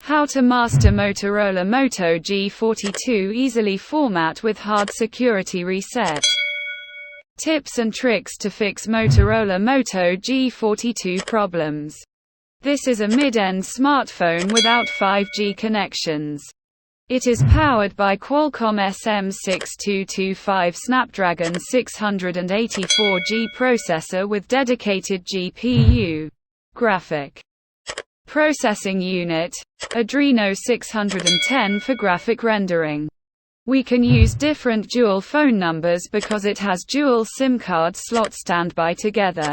How to master Motorola Moto G42 easily format with hard security reset. Tips and tricks to fix Motorola Moto G42 problems. This is a mid-end smartphone without 5G connections. It is powered by Qualcomm SM6225 Snapdragon 684G processor with dedicated GPU. Graphic Processing Unit, Adreno 610 for graphic rendering. We can use different dual phone numbers because it has dual SIM card slots standby together.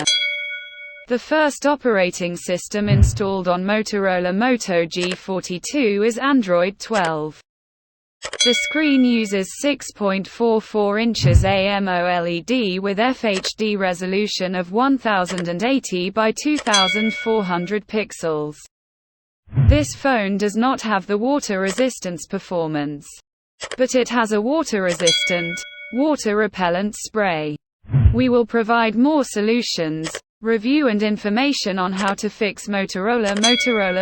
The first operating system installed on Motorola Moto G42 is Android 12. The screen uses 6.44 inches AMOLED with FHD resolution of 1080 by 2400 pixels. This phone does not have the water resistance performance, but it has a water-resistant, water-repellent spray. We will provide more solutions, review and information on how to fix Motorola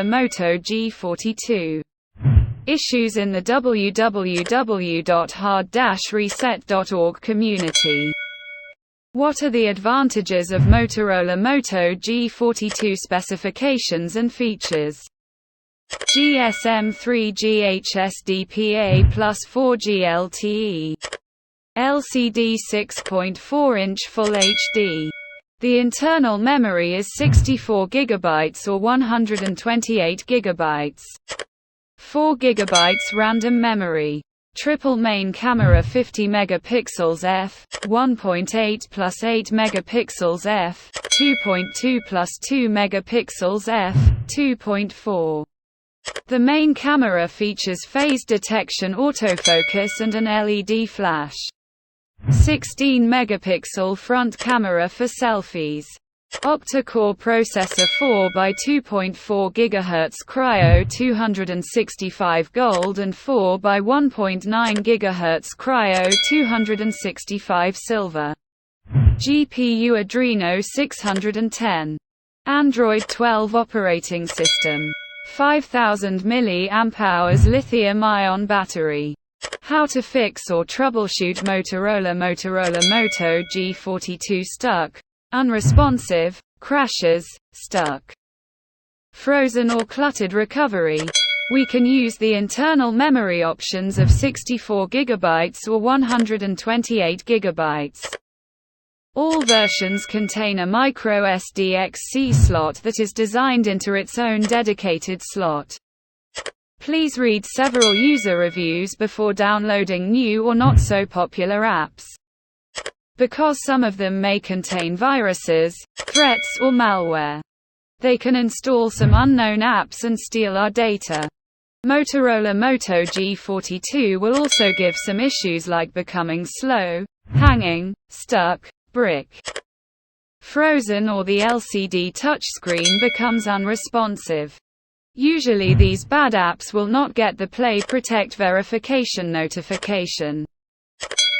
Moto G42. Issues in the www.hard-reset.org community. What are the advantages of Motorola Moto G42 specifications and features? GSM 3G HSDPA plus 4G LTE. LCD 6.4-inch Full HD. The internal memory is 64 GB or 128 GB. 4 GB random memory. Triple main camera 50 megapixels f/1.8 plus 8 megapixels f/2.2 plus 2 megapixels f/2.4. The main camera features phase detection autofocus and an LED flash. 16 megapixel front camera for selfies. Octa-core processor 4x2.4 GHz Cryo 265 Gold and 4x1.9 GHz Cryo 265 Silver. GPU Adreno 610. Android 12 operating system. 5000 mAh lithium-ion battery. How to fix or troubleshoot Motorola Moto G42 stuck, unresponsive, crashes, stuck, frozen or cluttered recovery. We can use the internal memory options of 64 GB or 128 GB. All versions contain a micro SDXC slot that is designed into its own dedicated slot. Please read several user reviews before downloading new or not so popular apps, because some of them may contain viruses, threats or malware. They can install some unknown apps and steal our data. Motorola Moto G42 will also give some issues like becoming slow, hanging, stuck, brick, frozen, or the LCD touchscreen becomes unresponsive. Usually these bad apps will not get the Play Protect verification notification.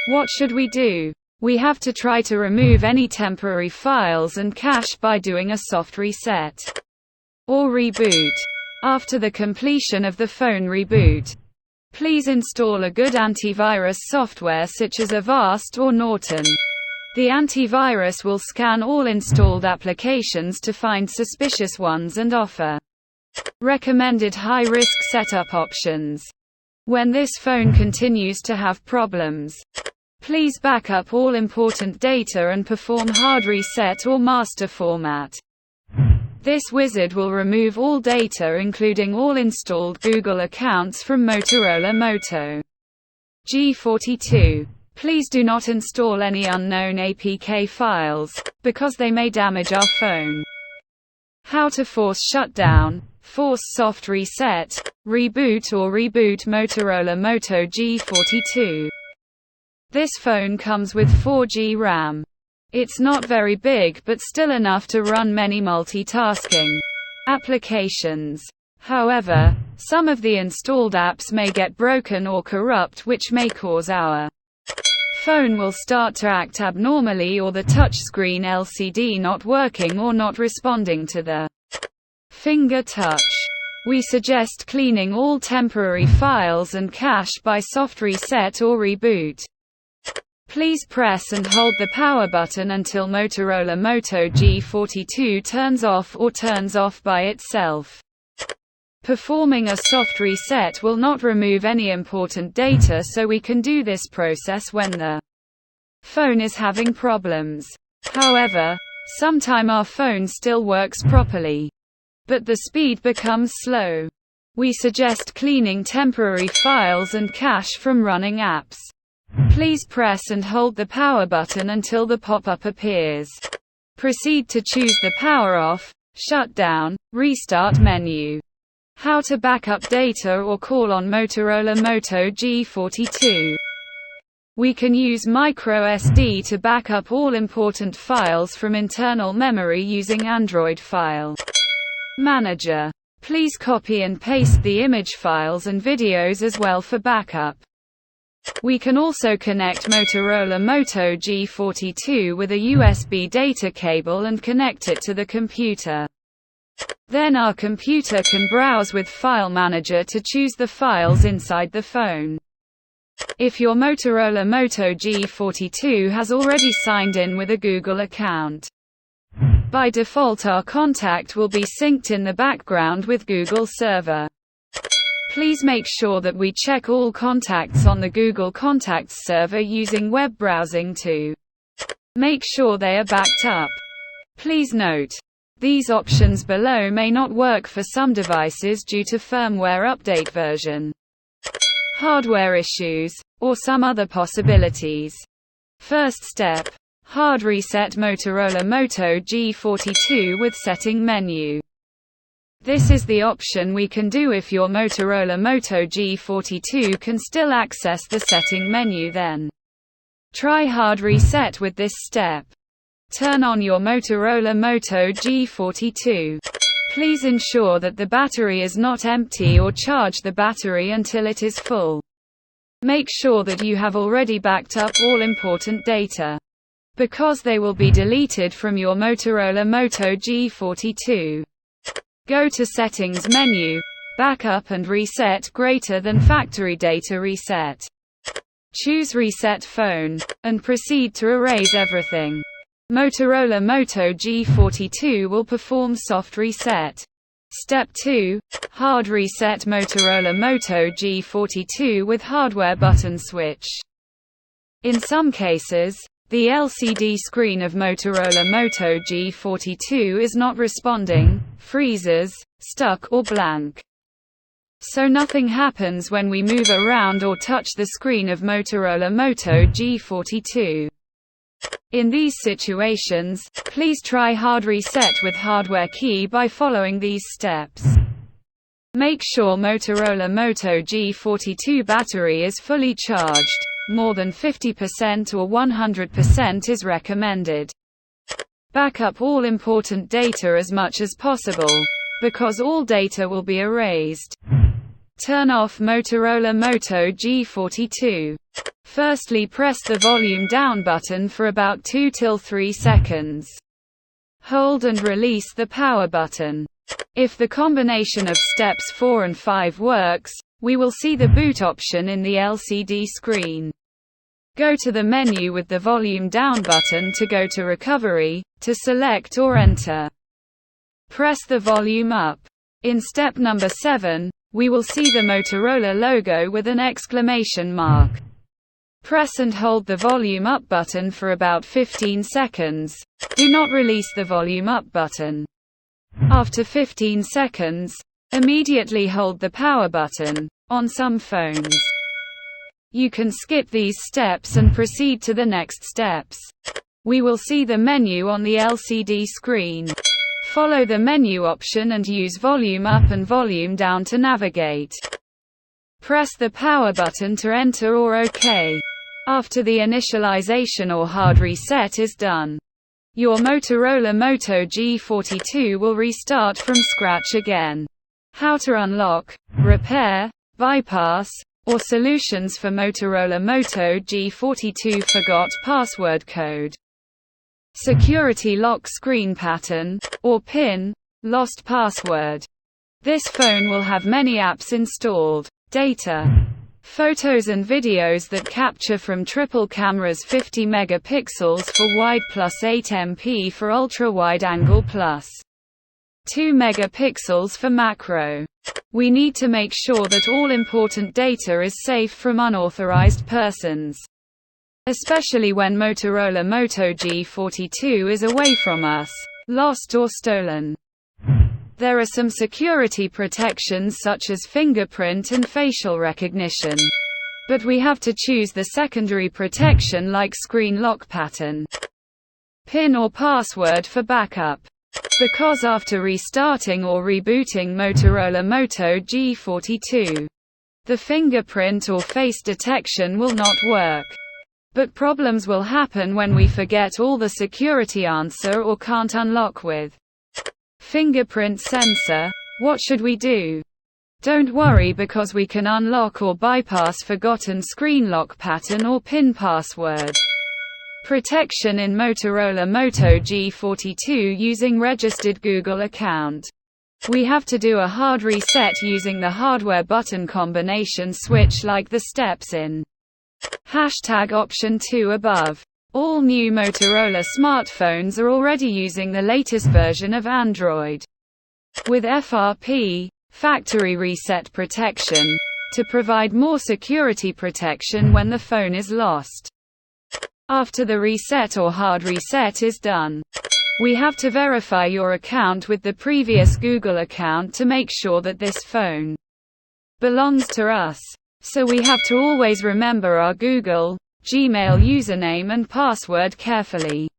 What should we do? We have to try to remove any temporary files and cache by doing a soft reset or reboot. After the completion of the phone reboot, please install a good antivirus software such as Avast or Norton. The antivirus will scan all installed applications to find suspicious ones and offer recommended high-risk setup options. When this phone continues to have problems, please back up all important data and perform hard reset or master format. This wizard will remove all data including all installed Google accounts from Motorola Moto G42. Please do not install any unknown APK files, because they may damage our phone. How to force shutdown, force soft reset, reboot or reboot Motorola Moto G42. This phone comes with 4G RAM. It's not very big but still enough to run many multitasking applications. However, some of the installed apps may get broken or corrupt, which may cause our phone will start to act abnormally or the touchscreen LCD not working or not responding to the finger touch. We suggest cleaning all temporary files and cache by soft reset or reboot. Please press and hold the power button until Motorola Moto G42 turns off or turns off by itself. Performing a soft reset will not remove any important data, so we can do this process when the phone is having problems. However, sometime our phone still works properly, but the speed becomes slow. We suggest cleaning temporary files and cache from running apps. Please press and hold the power button until the pop-up appears. Proceed to choose the power off, shut down, restart menu. How to backup data or call on Motorola Moto G42. We can use microSD to back up all important files from internal memory using Android File Manager. Please copy and paste the image files and videos as well for backup. We can also connect Motorola Moto G42 with a USB data cable and connect it to the computer. Then our computer can browse with File Manager to choose the files inside the phone. If your Motorola Moto G42 has already signed in with a Google account, by default our contact will be synced in the background with Google Server. Please make sure that we check all contacts on the Google Contacts server using web browsing to make sure they are backed up. Please note, these options below may not work for some devices due to firmware update version, hardware issues, or some other possibilities. First step: hard reset Motorola Moto G42 with setting menu. This is the option we can do if your Motorola Moto G42 can still access the setting menu. Then try hard reset with this step. Turn on your Motorola Moto G42. Please ensure that the battery is not empty or charge the battery until it is full. Make sure that you have already backed up all important data, because they will be deleted from your Motorola Moto G42. Go to Settings menu, Backup and Reset greater than Factory Data Reset. Choose Reset Phone, and proceed to erase everything. Motorola Moto G42 will perform soft reset. Step 2. Hard reset Motorola Moto G42 with hardware button switch. In some cases, the LCD screen of Motorola Moto G42 is not responding, freezes, stuck or blank. So nothing happens when we move around or touch the screen of Motorola Moto G42. In these situations, please try hard reset with hardware key by following these steps. Make sure Motorola Moto G42 battery is fully charged. More than 50% or 100% is recommended. Back up all important data as much as possible, because all data will be erased. Turn off Motorola Moto G42. Firstly, press the volume down button for about 2 till 3 seconds. Hold and release the power button. If the combination of steps 4 and 5 works, we will see the boot option in the LCD screen. Go to the menu with the volume down button to go to recovery, to select or enter. Press the volume up. In step number 7, we will see the Motorola logo with an exclamation mark. Press and hold the volume up button for about 15 seconds. Do not release the volume up button. After 15 seconds, immediately hold the power button. On some phones, you can skip these steps and proceed to the next steps. We will see the menu on the LCD screen. Follow the menu option and use volume up and volume down to navigate. Press the power button to enter or OK. After the initialization or hard reset is done, your Motorola Moto G42 will restart from scratch again. How to unlock, repair, bypass, or solutions for Motorola Moto G42 forgot password code. Security lock screen pattern, or PIN, lost password. This phone will have many apps installed. Data. Photos and videos that capture from triple cameras, 50 megapixels for wide plus 8 MP for ultra-wide angle plus 2 megapixels for macro. We need to make sure that all important data is safe from unauthorized persons, especially when Motorola Moto G42 is away from us, lost or stolen. There are some security protections such as fingerprint and facial recognition. But we have to choose the secondary protection like screen lock pattern, PIN or password for backup. Because after restarting or rebooting Motorola Moto G42, the fingerprint or face detection will not work. But problems will happen when we forget all the security answer or can't unlock with fingerprint sensor. What should we do? Don't worry, because we can unlock or bypass forgotten screen lock pattern or PIN password protection in Motorola Moto G42 using registered Google account. We have to do a hard reset using the hardware button combination switch like the steps in #option 2 above. All new Motorola smartphones are already using the latest version of Android with FRP, factory reset protection, to provide more security protection when the phone is lost. After the reset or hard reset is done, we have to verify your account with the previous Google account to make sure that this phone belongs to us. So we have to always remember our Google, Gmail username and password carefully.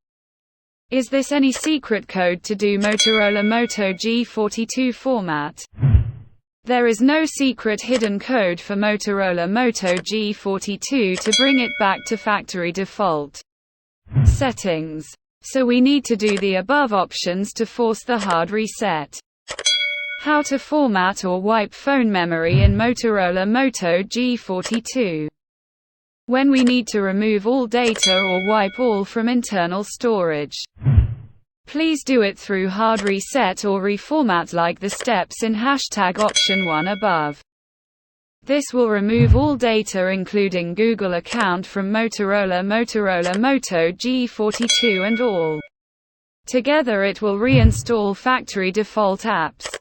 Is this any secret code to do Motorola Moto G42 format? There is no secret hidden code for Motorola Moto G42 to bring it back to factory default settings. So we need to do the above options to force the hard reset. How to format or wipe phone memory in Motorola Moto G42. When we need to remove all data or wipe all from internal storage, please do it through hard reset or reformat like the steps in #option 1 above. This will remove all data including Google account from Motorola Moto G42 and all. Together it will reinstall factory default apps.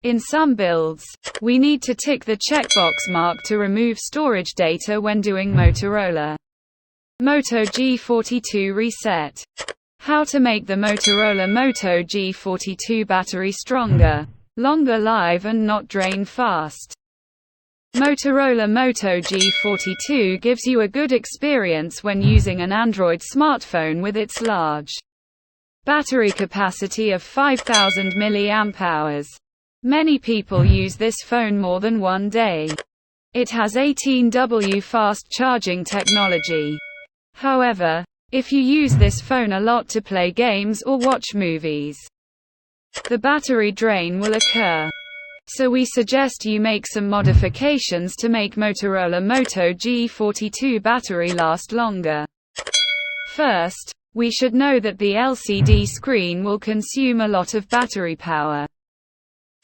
In some builds, we need to tick the checkbox mark to remove storage data when doing Motorola Moto G42 reset. How to make the Motorola Moto G42 battery stronger, longer live and not drain fast. Motorola Moto G42 gives you a good experience when using an Android smartphone with its large battery capacity of 5000 mAh. Many people use this phone more than one day. It has 18W fast charging technology. However, if you use this phone a lot to play games or watch movies, the battery drain will occur. So we suggest you make some modifications to make Motorola Moto G42 battery last longer. First, we should know that the LCD screen will consume a lot of battery power.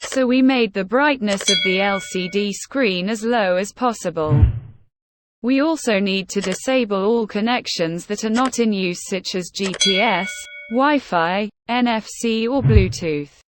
So we made the brightness of the LCD screen as low as possible. We also need to disable all connections that are not in use such as GPS, Wi-Fi, NFC or Bluetooth.